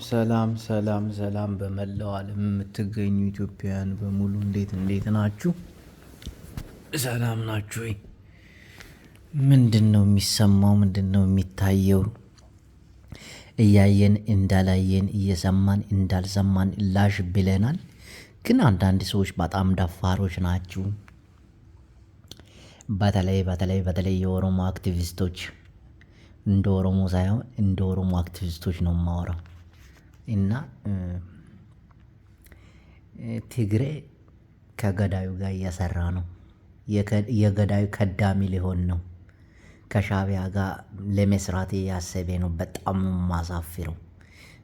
ሰላም በመላው ዓለም የምትገኙ ኢትዮጵያውያን በሙሉ እንዴት ናችሁ? ሰላም ናችሁ ወይ? ምንድን ነው የሚሰማው? ምንድን ነው የሚታየው? እያየን እንዳላየን እየሰማን እንዳልሰማን ላሽ ብለናል። ግን አንዳንድ ሰዎች በጣም ደፋሮች ናችሁ። በተለይ የኦሮሞ አክቲቪስቶች እንደ ኦሮሞ ሳይሆን እንደ ኦሮሞ አክቲቪስቶች ነው የማወራው። እና ትግሬ ከገዳዩ ጋር እየሰራ ነው። የገዳዩ ከዳሚ ሊሆን ነው። ከሻዕቢያ ጋር ለመስራት እያሰበ ነው። በጣም ማሳፍረው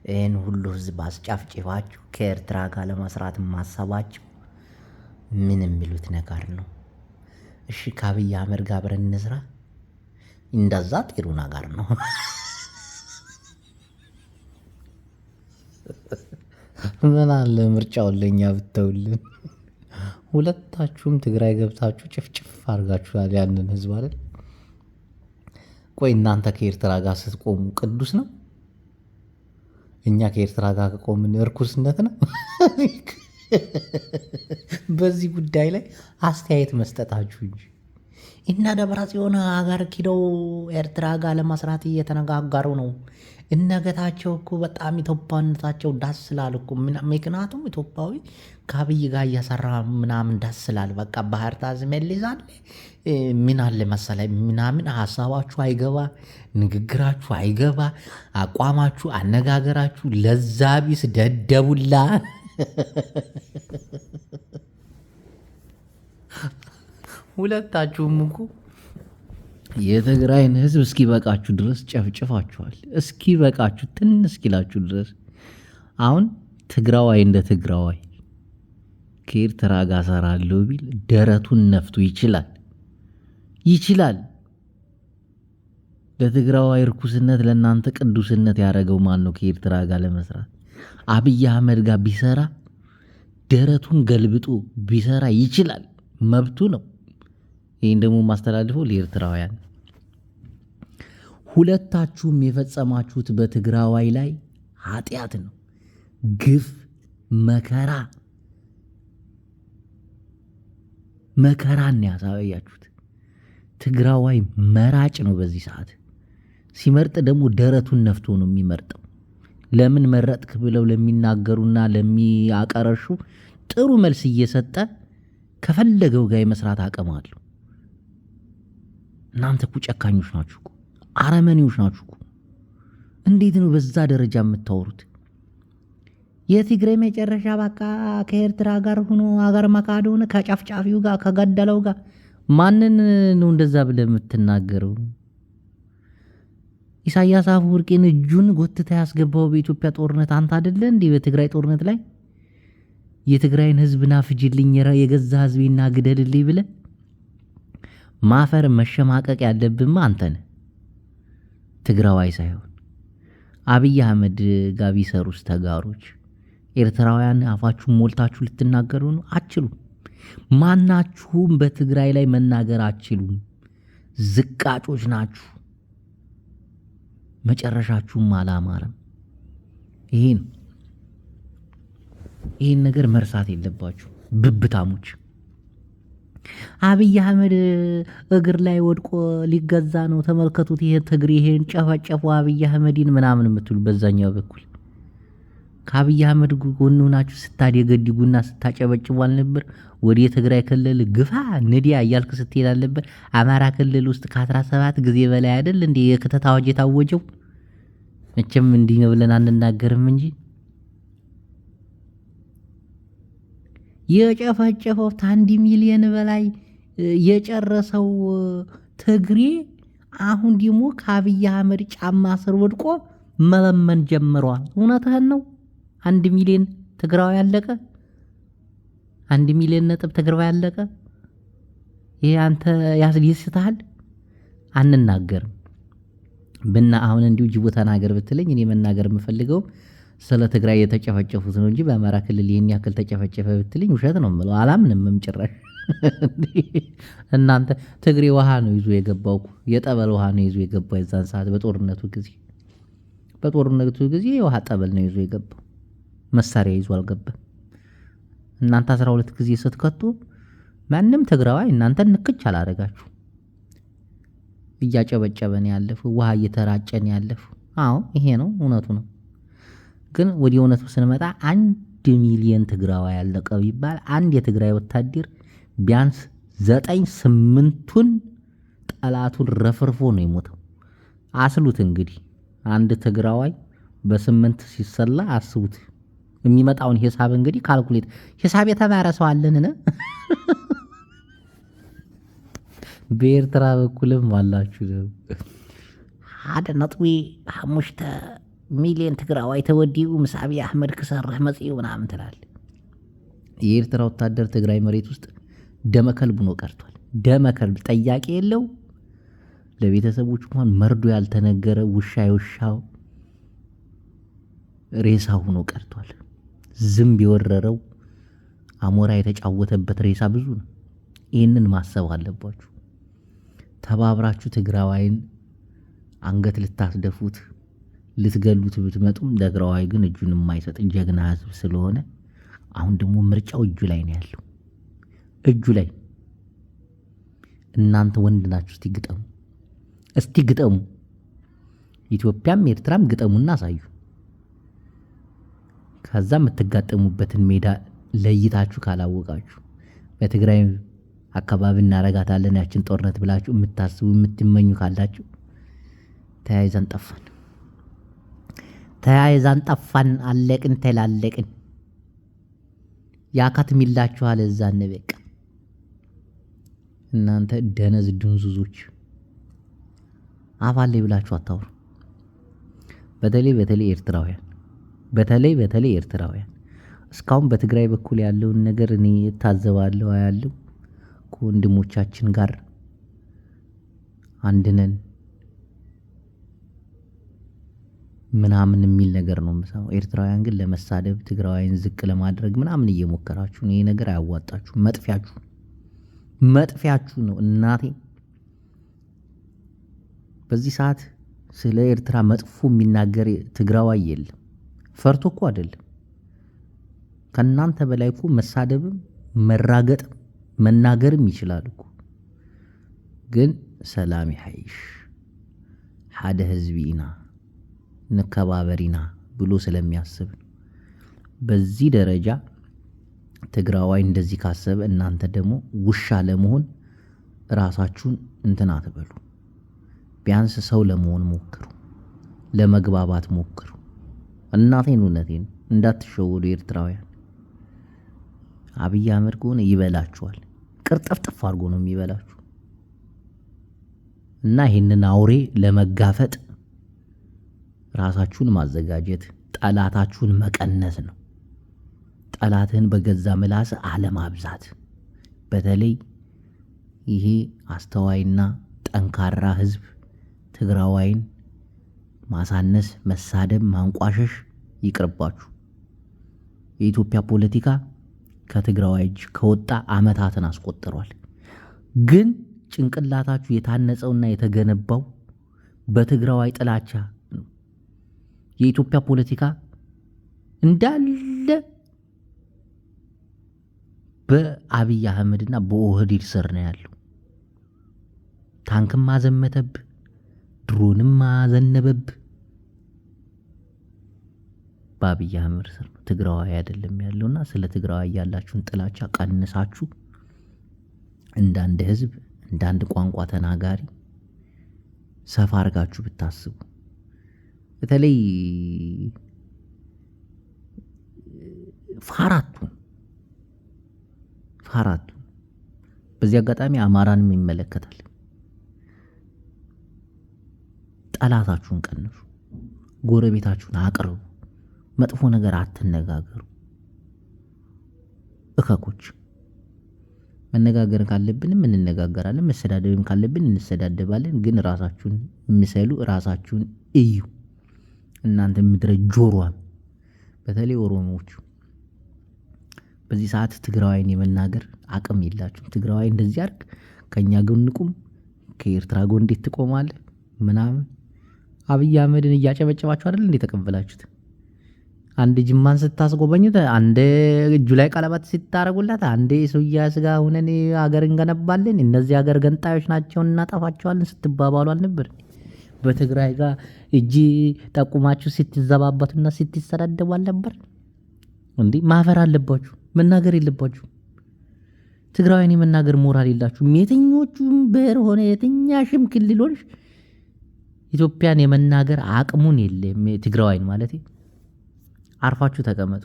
ይህን ሁሉ ህዝብ አስጨፍጭፋችሁ ከኤርትራ ጋር ለመስራት ማሰባችሁ ምን የሚሉት ነገር ነው? እሺ ከአብይ አህመድ ጋር አብረን እንስራ። እንደዛ ጥሩ ነገር ነው። ምን አለ ምርጫውን ለእኛ ብተውልን። ሁለታችሁም ትግራይ ገብታችሁ ጭፍጭፍ አድርጋችኋል ያንን ህዝብ አይደል? ቆይ እናንተ ከኤርትራ ጋር ስትቆሙ ቅዱስ ነው? እኛ ከኤርትራ ጋር ከቆምን እርኩስነት ነው? በዚህ ጉዳይ ላይ አስተያየት መስጠታችሁ እንጂ እና ደብረጽዮን ሀገር ኪደው ኤርትራ ጋር ለመስራት እየተነጋገሩ ነው። እነገታቸው እኮ በጣም ኢትዮጵያነታቸው ደስ ስላል እኮ ምክንያቱም ኢትዮጵያዊ ከአብይ ጋር እየሰራ ምናምን ደስ ስላል። በቃ ባህር ታዝመልሳለ ምን አለ መሰለ ምናምን ሀሳባችሁ አይገባ፣ ንግግራችሁ አይገባ፣ አቋማችሁ አነጋገራችሁ ለዛ ቢስ ደደቡላ ሁለታችሁም እኮ የትግራይን ህዝብ እስኪበቃችሁ ድረስ ጨፍጭፋችኋል። እስኪበቃችሁ ትን እስኪላችሁ ድረስ አሁን ትግራዋይ እንደ ትግራዋይ ከኤርትራ ጋር ሰራለሁ ቢል ደረቱን ነፍቶ ይችላል። ለትግራዋይ እርኩስነት ለእናንተ ቅዱስነት ያደረገው ማን ነው? ከኤርትራ ጋር ለመስራት አብይ አህመድ ጋር ቢሰራ ደረቱን ገልብጦ ቢሰራ ይችላል፣ መብቱ ነው። ይህን ደግሞ ማስተላልፈው ለኤርትራውያን፣ ሁለታችሁም የፈጸማችሁት በትግራዋይ ላይ ኃጢአት ነው፣ ግፍ፣ መከራን ያሳያችሁት። ትግራዋይ መራጭ ነው። በዚህ ሰዓት ሲመርጥ ደግሞ ደረቱን ነፍቶ ነው የሚመርጠው። ለምን መረጥክ ብለው ለሚናገሩና ለሚያቀረሹ ጥሩ መልስ እየሰጠ ከፈለገው ጋር የመስራት አቅም አለው። እናንተ እኮ ጨካኞች ናችሁ እኮ፣ አረመኔዎች ናችሁ እኮ። እንዴት ነው በዛ ደረጃ የምታወሩት? የትግራይ መጨረሻ በቃ ከኤርትራ ጋር ሆኖ አገር መካድ ሆነ፣ ከጨፍጫፊው ጋር ከገደለው ጋር። ማንን ነው እንደዛ ብለህ የምትናገረው? ኢሳያስ አፈወርቂን እጁን ጎትታ ያስገባው በኢትዮጵያ ጦርነት አንተ አይደለ እንዴ? በትግራይ ጦርነት ላይ የትግራይን ህዝብ ናፍጅልኝ የገዛ ህዝቤና ግደልልኝ ብለህ ማፈር መሸማቀቅ ያለብህማ አንተ ነህ፣ ትግራዋይ ሳይሆን። አብይ አህመድ ጋር ቢሰሩስ ተጋሮች ኤርትራውያን አፋችሁን ሞልታችሁ ልትናገሩ ነው? አትችሉም። ማናችሁም በትግራይ ላይ መናገር አትችሉም። ዝቃጮች ናችሁ። መጨረሻችሁም አላማረም። ይህን ነገር መርሳት የለባችሁ ብብታሞች። አብይ አህመድ እግር ላይ ወድቆ ሊገዛ ነው፣ ተመልከቱት፣ ይሄ ትግሬ ይሄን ጨፈጨፉ አብይ አህመድን ምናምን የምትሉ በዛኛው በኩል ከአብይ አህመድ ጎን ሆናችሁ ስታደገድጉና ስታጨበጭቡ አልነበር? ወደ ትግራይ ክልል ግፋ ንዲያ እያልክ ስትሄድ አልነበር? አማራ ክልል ውስጥ ከ17 ጊዜ በላይ አይደል እንዴ የክተት አዋጅ የታወጀው? መቼም እንዲህ ነው ብለን አንናገርም እንጂ የጨፈጨፈው ከ1 ሚሊዮን በላይ የጨረሰው ትግሬ አሁን ደግሞ ከአብይ አህመድ ጫማ ስር ወድቆ መለመን ጀምሯል። እውነትህን ነው። 1 ሚሊዮን ትግራዋይ ያለቀ፣ 1 ሚሊዮን ነጥብ ትግራዋይ ያለቀ። ይሄ አንተ ያስደስትሃል? አንናገርም አሁን እንዲሁ ጅቡ ተናገር ብትለኝ እኔ መናገር የምፈልገው ስለ ትግራይ የተጨፈጨፉት ነው እንጂ በአማራ ክልል ይህን ያክል ተጨፈጨፈ ብትልኝ ውሸት ነው የምለው። አላምንም ጭራሽ። እናንተ ትግሬ ውሃ ነው ይዞ የገባው፣ የጠበል ውሃ ነው ይዞ የገባው የዛን ሰዓት በጦርነቱ ጊዜ። በጦርነቱ ጊዜ የውሃ ጠበል ነው ይዞ የገባው፣ መሳሪያ ይዞ አልገባም። እናንተ 12 ጊዜ ስትከቱ ማንም ትግራዋይ እናንተን ንክች አላደረጋችሁ። እያጨበጨበን ያለፈው ውሃ እየተራጨን ያለፈው። አዎ ይሄ ነው እውነቱ ነው። ግን ወደ እውነቱ ስንመጣ 1 ሚሊዮን ትግራዋይ ያለቀ ቢባል አንድ የትግራይ ወታደር ቢያንስ 9/8ቱን ጠላቱን ረፍርፎ ነው የሞተው። አስሉት እንግዲህ አንድ ትግራዋይ በ8 ሲሰላ አስቡት። የሚመጣውን ሂሳብ እንግዲህ ካልኩሌት ሂሳብ የተማረ ሰው አለንን? በኤርትራ በኩልም አላችሁ ነው 1.5 ሚሊዮን ትግራዋይ ተወዲኡ ምስ አብይ አሕመድ ክሰርሕ መጽኡ ምናምን ትላል። የኤርትራ ወታደር ትግራይ መሬት ውስጥ ደመከልብ ሆኖ ቀርቷል። ደመከልብ ጠያቂ የለው። ለቤተሰቦች እንኳን መርዶ ያልተነገረ ውሻ የውሻው ሬሳ ሆኖ ቀርቷል። ዝምብ የወረረው አሞራ የተጫወተበት ሬሳ ብዙ ነው። ይህንን ማሰብ አለባችሁ። ተባብራችሁ ትግራዋይን አንገት ልታስደፉት ልትገሉት ብትመጡም ትግራዋይ ግን እጁን የማይሰጥ ጀግና ህዝብ ስለሆነ አሁን ደግሞ ምርጫው እጁ ላይ ነው ያለው። እጁ ላይ እናንተ ወንድ ናችሁ። እስቲ ግጠሙ። ኢትዮጵያም ኤርትራም ግጠሙና አሳዩ። ከዛ የምትጋጠሙበትን ሜዳ ለይታችሁ ካላወቃችሁ በትግራይ አካባቢ እናረጋታለን ያችን ጦርነት ብላችሁ የምታስቡ የምትመኙ ካላችሁ ተያይዛን ጠፋን አለቅን ተላለቅን ያካትሚላችኋል። እዛ እንበቃ እናንተ ደነዝ ድንዙዞች አፋሌ ብላችሁ አታውሩ። በተለይ ኤርትራውያን እስካሁን በትግራይ በኩል ያለውን ነገር እኔ እታዘባለሁ ያለው ከወንድሞቻችን ጋር አንድነን ምናምን የሚል ነገር ነው የምሰማው። ኤርትራውያን ግን ለመሳደብ ትግራዋይን ዝቅ ለማድረግ ምናምን እየሞከራችሁ ነው። ይሄ ነገር አያዋጣችሁ። መጥፊያችሁ ነው እናቴ። በዚህ ሰዓት ስለ ኤርትራ መጥፎ የሚናገር ትግራዋይ የለም። ፈርቶ እኮ አይደለም። ከእናንተ በላይ እኮ መሳደብም መራገጥም መናገርም ይችላል እኮ። ግን ሰላም ይሐይሽ ሓደ ህዝቢ ኢና ንከባበሪና ብሎ ስለሚያስብ በዚህ ደረጃ ትግራዋይ እንደዚህ ካሰበ እናንተ ደግሞ ውሻ ለመሆን ራሳችሁን እንትን አትበሉ። ቢያንስ ሰው ለመሆን ሞክሩ፣ ለመግባባት ሞክሩ። እውነቴን እንዳትሸወዱ ኤርትራውያን። አብይ አህመድ ከሆነ ይበላችኋል። ቅርጥፍጥፍ አድርጎ ነው የሚበላችሁ። እና ይህንን አውሬ ለመጋፈጥ ራሳችሁን ማዘጋጀት፣ ጠላታችሁን መቀነስ ነው። ጠላትህን በገዛ ምላስ አለማብዛት። በተለይ ይሄ አስተዋይና ጠንካራ ህዝብ ትግራዋይን ማሳነስ፣ መሳደብ፣ ማንቋሸሽ ይቅርባችሁ። የኢትዮጵያ ፖለቲካ ከትግራዋይ እጅ ከወጣ ዓመታትን አስቆጥሯል። ግን ጭንቅላታችሁ የታነጸውና የተገነባው በትግራዋይ ጥላቻ ነው። የኢትዮጵያ ፖለቲካ እንዳለ በአብይ አህመድና በኦህዴድ ስር ነው ያለው። ታንክም ማዘመተብ፣ ድሮንም ማዘነበብ በአብይ አህመድ ስር ነው። ትግራዋይ አይደለም ያለውና ስለ ትግራዋይ ያላችሁን ጥላቻ ቀንሳችሁ እንዳንድ ህዝብ እንዳንድ ቋንቋ ተናጋሪ ሰፋ አድርጋችሁ ብታስቡ። በተለይ ፋራቱ በዚህ አጋጣሚ አማራንም ይመለከታል። ጠላታችሁን ቀንሱ፣ ጎረቤታችሁን አቅርቡ፣ መጥፎ ነገር አትነጋገሩ። እከኮች መነጋገር ካለብንም እንነጋገራለን፣ መሰዳደብም ካለብን እንሰዳደባለን። ግን ራሳችሁን ምሰሉ፣ ራሳችሁን እዩ። እናንተ ምድረ ጆሮዋን በተለይ ኦሮሞዎቹ በዚህ ሰዓት ትግራዋይን የመናገር አቅም የላችሁም። ትግራዋይ እንደዚህ አድርግ፣ ከኛ ጎን ቁም፣ ከኤርትራ ጎን እንዴት ትቆማለህ ምናምን አብይ አህመድን እያጨበጨባችሁ አይደል እንዴ ተቀበላችሁት? አንድ ጅማን ስታስጎበኙት፣ አንድ እጁ ላይ ቀለበት ሲታረጉላት፣ አንዴ ሱያ ስጋ ሁነን ሀገር እንገነባለን፣ እነዚህ ሀገር ገንጣዮች ናቸው እናጠፋቸዋለን ስትባባሉ አልነበር? በትግራይ ጋር እጅ ጠቁማችሁ ስትዘባበቱና ስትሰዳደቡ አልነበር? እንዲህ ማፈር አለባችሁ። መናገር የለባችሁ። ትግራዋይን የመናገር ሞራል የላችሁም። የትኞቹም ብሔር ሆነ የትኛሽም ክልሎች ኢትዮጵያን የመናገር አቅሙን የለም። ትግራዋይን ማለት አርፋችሁ ተቀመጡ።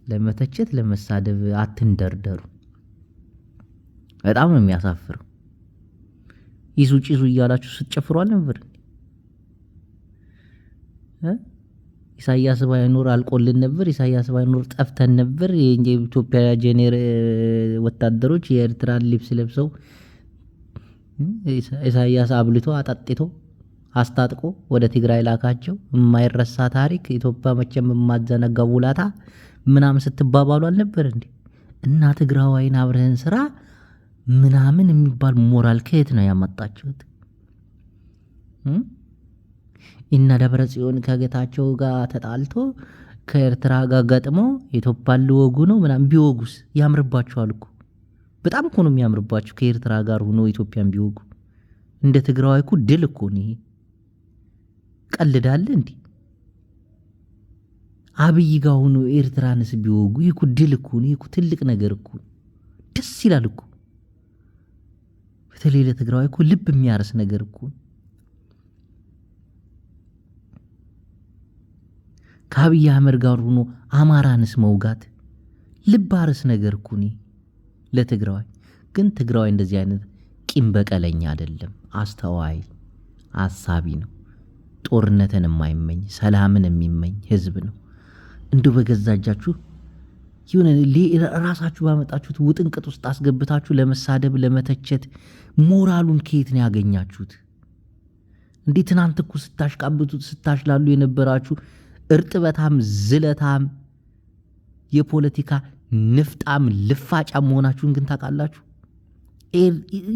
ለመተቸት ለመሳደብ አትንደርደሩ። በጣም ነው የሚያሳፍረው። ይሱ ጭሱ እያላችሁ ስትጨፍሩ አልነበር? ኢሳያስ ባይኖር አልቆልን ነበር። ኢሳያስ ባይኖር ጠፍተን ነበር። የኢትዮጵያ ጄኔር ወታደሮች የኤርትራን ልብስ ለብሰው ኢሳያስ አብልቶ አጠጥቶ አስታጥቆ ወደ ትግራይ ላካቸው። የማይረሳ ታሪክ፣ ኢትዮጵያ መቼም የማትዘነጋው ውለታ ምናምን ስትባባሉ አልነበር እንዴ? እና ትግራዋይን አብረህን ስራ ምናምን የሚባል ሞራል ከየት ነው ያመጣችሁት? እና ደብረ ጽዮን ከጌታቸው ጋር ተጣልቶ ከኤርትራ ጋር ገጥሞ ኢትዮጵያን ሊወጉ ነው ምናምን። ቢወጉስ ያምርባችኋል እኮ። በጣም እኮ ነው የሚያምርባችሁ ከኤርትራ ጋር ሆኖ ኢትዮጵያን ቢወጉ። እንደ ትግራዋይ እኮ ድል እኮ ነው። ቀልዳለ እንዴ? አብይ ጋር ሆኖ ኤርትራንስ ቢወጉ ይሄ እኮ ድል እኮ ነው። ይሄ እኮ ትልቅ ነገር እኮ ደስ ይላል እኮ። በተለይ ለትግራዋይ እኮ ልብ የሚያርስ ነገር እኮ። ከአብይ አህመድ ጋር ሆኖ አማራንስ መውጋት ልብ አርስ ነገር እኮ ነው ለትግራዋይ። ግን ትግራዋይ እንደዚህ አይነት ቂም በቀለኛ አይደለም። አስተዋይ አሳቢ ነው። ጦርነትን የማይመኝ ሰላምን የሚመኝ ህዝብ ነው። እንዲሁ በገዛ እጃችሁ ይሁን ራሳችሁ ባመጣችሁት ውጥንቅጥ ውስጥ አስገብታችሁ ለመሳደብ ለመተቸት ሞራሉን ከየት ነው ያገኛችሁት? እንዲህ ትናንት እኮ ስታሽቃብቱት ስታሽላሉ የነበራችሁ እርጥበታም ዝለታም የፖለቲካ ንፍጣም ልፋጫም መሆናችሁን ግን ታውቃላችሁ።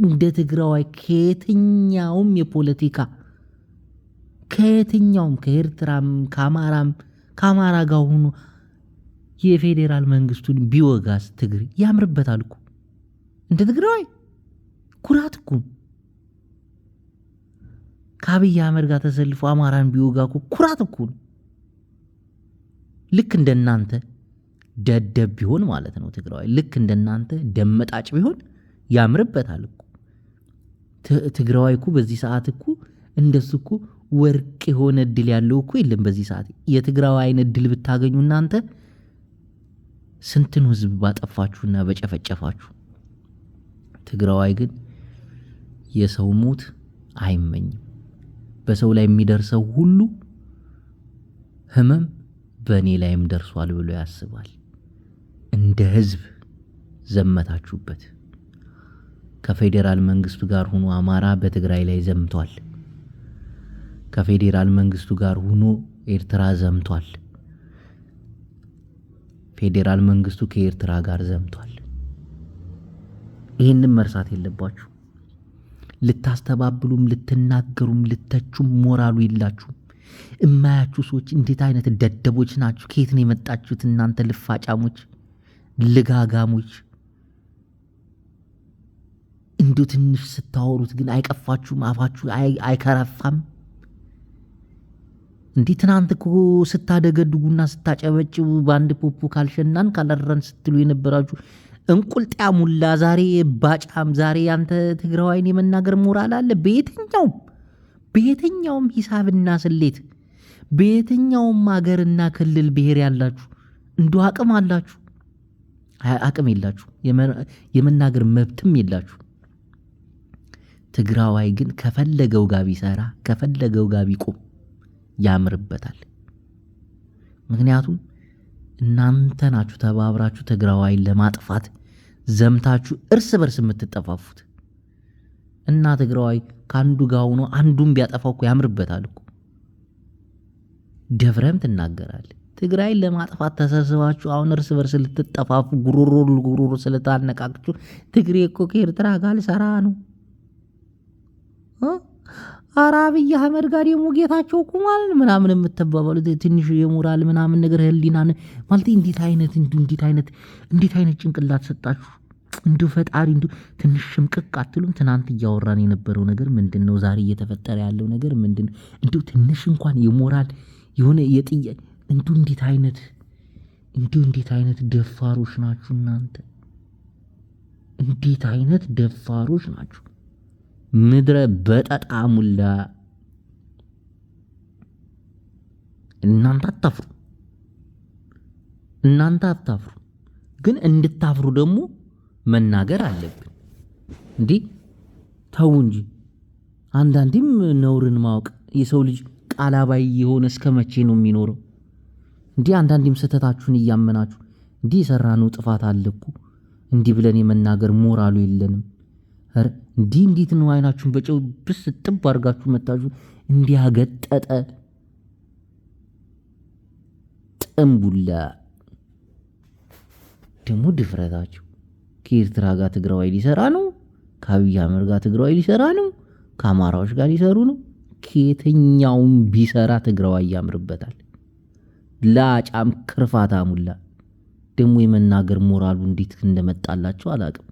እንደ ትግራዋይ ከየትኛውም የፖለቲካ ከየትኛውም ከኤርትራም ከአማራ ጋር ሆኖ የፌዴራል መንግስቱን ቢወጋስ ትግሬ ያምርበታል እኮ። እንደ ትግራዋይ ኩራት እኮ። ከአብይ አህመድ ጋር ተሰልፎ አማራን ቢወጋ እኮ ኩራት እኮ ነው። ልክ እንደናንተ ደደብ ቢሆን ማለት ነው ትግራዋይ። ልክ እንደናንተ ደመጣጭ ቢሆን ያምርበታል እኮ። ትግራዋይ እኮ በዚህ ሰዓት እኮ እንደሱ እኮ ወርቅ የሆነ እድል ያለው እኮ የለም በዚህ ሰዓት። የትግራዋይን እድል ብታገኙ እናንተ ስንትን ህዝብ ባጠፋችሁና በጨፈጨፋችሁ። ትግራዋይ ግን የሰው ሞት አይመኝም። በሰው ላይ የሚደርሰው ሁሉ ህመም በእኔ ላይም ደርሷል ብሎ ያስባል። እንደ ህዝብ ዘመታችሁበት። ከፌዴራል መንግስቱ ጋር ሆኖ አማራ በትግራይ ላይ ዘምቷል። ከፌዴራል መንግስቱ ጋር ሆኖ ኤርትራ ዘምቷል። ፌዴራል መንግስቱ ከኤርትራ ጋር ዘምቷል። ይህንን መርሳት የለባችሁ። ልታስተባብሉም ልትናገሩም ልተቹም ሞራሉ የላችሁም። እማያችሁ ሰዎች እንዴት አይነት ደደቦች ናችሁ? ከየት ነው የመጣችሁት እናንተ ልፋጫሞች፣ ልጋጋሞች? እንዲሁ ትንሽ ስታወሩት ግን አይቀፋችሁም? አፋችሁ አይከረፋም? እንዲህ ትናንት እኮ ስታደገድጉና ስታጨበጭቡ በአንድ ፖፖ ካልሸናን ካላረን ስትሉ የነበራችሁ እንቁልጣ ሙላ ዛሬ ባጫም ዛሬ ያንተ ትግራዋይን የመናገር ሞራል አለ? በየትኛውም ሂሳብና ስሌት በየትኛውም ሀገርና ክልል ብሔር ያላችሁ እንዶ አቅም አላችሁ? አቅም የላችሁ። የመናገር መብትም የላችሁ። ትግራዋይ ግን ከፈለገው ጋር ቢሰራ ከፈለገው ጋር ቢቆም ያምርበታል። ምክንያቱም እናንተ ናችሁ ተባብራችሁ ትግራዋይን ለማጥፋት ዘምታችሁ እርስ በርስ የምትጠፋፉት። እና ትግራዋይ ከአንዱ ጋር ሆኖ አንዱን ቢያጠፋው እኮ ያምርበታል እኮ። ደፍረም ትናገራለህ። ትግራይን ለማጥፋት ተሰብስባችሁ አሁን እርስ በርስ ልትጠፋፉ ጉሮሮ ስለታነቃችሁ ትግሬ እኮ ከኤርትራ ጋር ልሰራ ነው ኧረ አብይ አህመድ ጋር ደግሞ ጌታቸው ቁሟል ምናምን የምትባባሉት ትንሽ የሞራል ምናምን ነገር ህሊናን ማለት እንዴት አይነት ጭንቅላት ሰጣችሁ? እንዲሁ ፈጣሪ እንዲሁ ትንሽ ሽምቅቅ አትሉም? ትናንት እያወራን የነበረው ነገር ምንድን ነው? ዛሬ እየተፈጠረ ያለው ነገር ምንድን ነው? እንዲሁ ትንሽ እንኳን የሞራል የሆነ እንዴት አይነት ደፋሮች ናችሁ እናንተ! እንዴት አይነት ደፋሮች ናችሁ! ምድረ በጠጣሙላ እናንተ አታፍሩ። ግን እንድታፍሩ ደግሞ መናገር አለብን። እንዲህ ተው እንጂ አንዳንዴም ነውርን ማወቅ የሰው ልጅ ቃላባይ የሆነ እስከ መቼ ነው የሚኖረው? እንዲህ አንዳንዴም ስህተታችሁን እያመናችሁ እንዲህ የሰራነው ጥፋት አለኩ እንዲህ ብለን የመናገር ሞራሉ የለንም። እንዴት ነው አይናችሁን በጨው ብስ ጥብ አድርጋችሁ መታችሁ እንዲያገጠጠ ጥንቡላ ደግሞ ድፍረታችሁ ከኤርትራ ጋር ትግራዋይ ሊሰራ ነው፣ ከአብይ አህመድ ጋር ትግራዋይ ሊሰራ ነው፣ ከአማራዎች ጋር ሊሰሩ ነው። ከየትኛውም ቢሰራ ትግራዋይ ያምርበታል። ላጫም ክርፋታ ሙላ ደግሞ የመናገር ሞራሉ እንዴት እንደመጣላቸው አላቅም።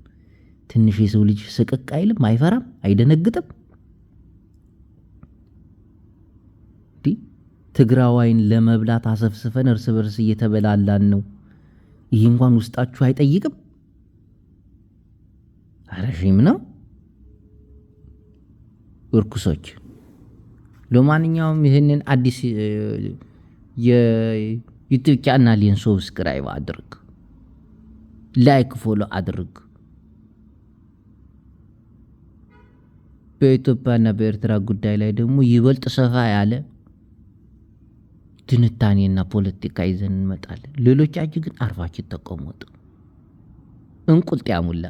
ትንሽ የሰው ልጅ ስቅቅ አይልም? አይፈራም? አይደነግጥም? ትግራዋይን ለመብላት አሰፍስፈን እርስ በርስ እየተበላላን ነው። ይህ እንኳን ውስጣችሁ አይጠይቅም? አረሽም ነው እርኩሶች። ለማንኛውም ይህንን አዲስ የዩቲዩብ ቻናሌን ሰብስክራይብ አድርግ፣ ላይክ ፎሎ አድርግ። በኢትዮጵያና በኤርትራ ጉዳይ ላይ ደግሞ ይበልጥ ሰፋ ያለ ትንታኔና ፖለቲካ ይዘን እንመጣለን። ሌሎቻችሁ ግን አርፋችሁ ተቀመጡ። እንቁልጥ ያሙላ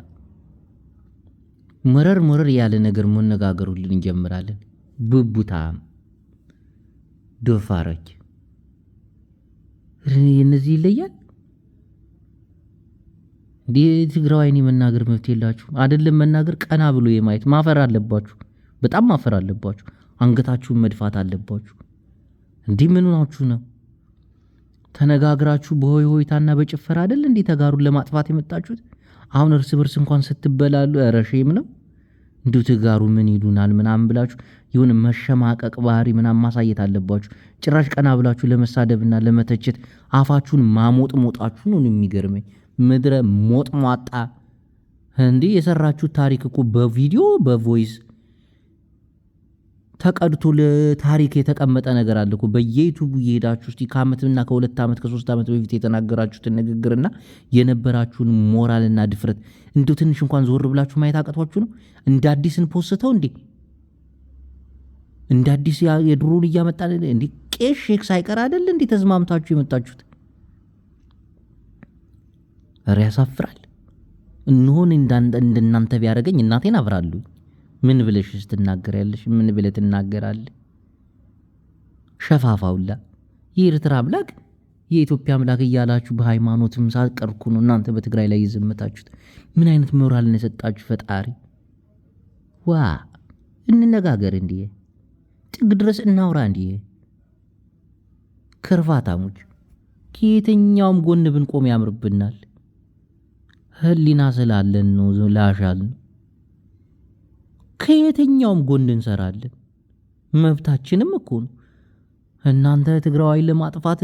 መረር ያለ ነገር መነጋገሩልን እንጀምራለን። ብቡታም ዶፋሮች እነዚህ ይለያል። ትግራዋይን መናገር መብት የላችሁ አይደለም? መናገር ቀና ብሎ የማየት ማፈር አለባችሁ። በጣም ማፈር አለባችሁ። አንገታችሁን መድፋት አለባችሁ። እንዲህ ምን ሆናችሁ ነው? ተነጋግራችሁ በሆይ ሆይታና በጭፈራ አይደል እንዴ ተጋሩን ለማጥፋት የመጣችሁት? አሁን እርስ በርስ እንኳን ስትበላሉ ረሼም ነው። እንዲሁ ትጋሩ ምን ይሉናል ምናምን ብላችሁ ይሁን መሸማቀቅ ባህሪ ምናምን ማሳየት አለባችሁ። ጭራሽ ቀና ብላችሁ ለመሳደብና ለመተቸት አፋችሁን ማሞጥሞጣችሁ ነው የሚገርመኝ። ምድረ ሞጥሟጣ እንዴ! የሰራችሁት ታሪክ እኮ በቪዲዮ በቮይስ ተቀድቶ ለታሪክ የተቀመጠ ነገር አለ እኮ። በየዩቲዩብ እየሄዳችሁ እስቲ ከዓመትና ከ2 ዓመት ከ3 ዓመት በፊት የተናገራችሁትን ንግግርና የነበራችሁን ሞራልና ድፍረት እንደው ትንሽ እንኳን ዞር ብላችሁ ማየት አቀቷችሁ ነው? እንደ አዲስ እንፖስተው እንዴ? እንደ አዲስ የድሮን እያመጣን እንዴ? ቄስ ሼክ ሳይቀር አይደል እንዴ ተዝማምታችሁ የመጣችሁት? ኧረ ያሳፍራል። እንሆን እንደናንተ ቢያደርገኝ እናቴን አብራሉ። ምን ብለሽስ ትናገሪያለሽ? ምን ብለህ ትናገራለህ? ሸፋፋውላ የኤርትራ አምላክ የኢትዮጵያ አምላክ እያላችሁ በሃይማኖትም ሳትቀርኩ ነው እናንተ በትግራይ ላይ የዘመታችሁት። ምን አይነት ሞራልን የሰጣችሁ ፈጣሪ! ዋ እንነጋገር እንዴ! ጥግ ድረስ እናውራ እንዴ! ከርፋታሞች ከየትኛውም ጎን ብንቆም ያምርብናል። ህሊና ስላለን ነው ላሻል። ከየትኛውም ጎን እንሰራለን። መብታችንም እኮ ነው። እናንተ ትግራዋይን ለማጥፋት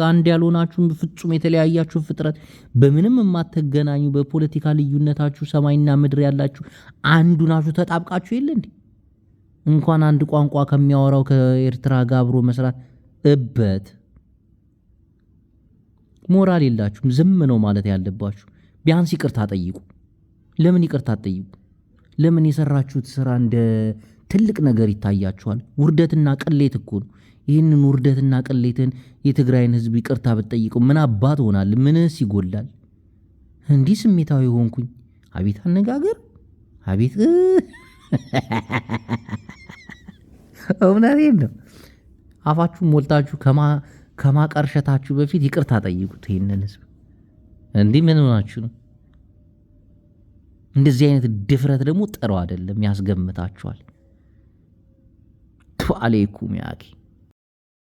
አንድ ያልሆናችሁ ፍጹም የተለያያችሁ ፍጥረት፣ በምንም የማትገናኙ በፖለቲካ ልዩነታችሁ ሰማይና ምድር ያላችሁ አንዱ ናችሁ። ተጣብቃችሁ የለ እንዴ? እንኳን አንድ ቋንቋ ከሚያወራው ከኤርትራ ጋር አብሮ መስራት እበት ሞራል የላችሁም። ዝም ነው ማለት ያለባችሁ። ቢያንስ ይቅርታ ጠይቁ። ለምን ይቅርታ ጠይቁ? ለምን የሰራችሁት ስራ እንደ ትልቅ ነገር ይታያችኋል? ውርደትና ቅሌት እኮ ነው። ይህንን ውርደትና ቅሌትን የትግራይን ህዝብ ይቅርታ ብትጠይቁ ምን አባት ሆናል? ምንስ ይጎላል? እንዲህ ስሜታዊ ሆንኩኝ። አቤት አነጋገር! አቤት እውነቴን ነው። አፋችሁ ሞልታችሁ ከማቀርሸታችሁ በፊት ይቅርታ ጠይቁት ይህንን ህዝብ። እንዲህ ምን ሆናችሁ ነው? እንደዚህ አይነት ድፍረት ደግሞ ጥሩ አይደለም፣ ያስገምታችኋል። ቱ አሌይኩም ያኪ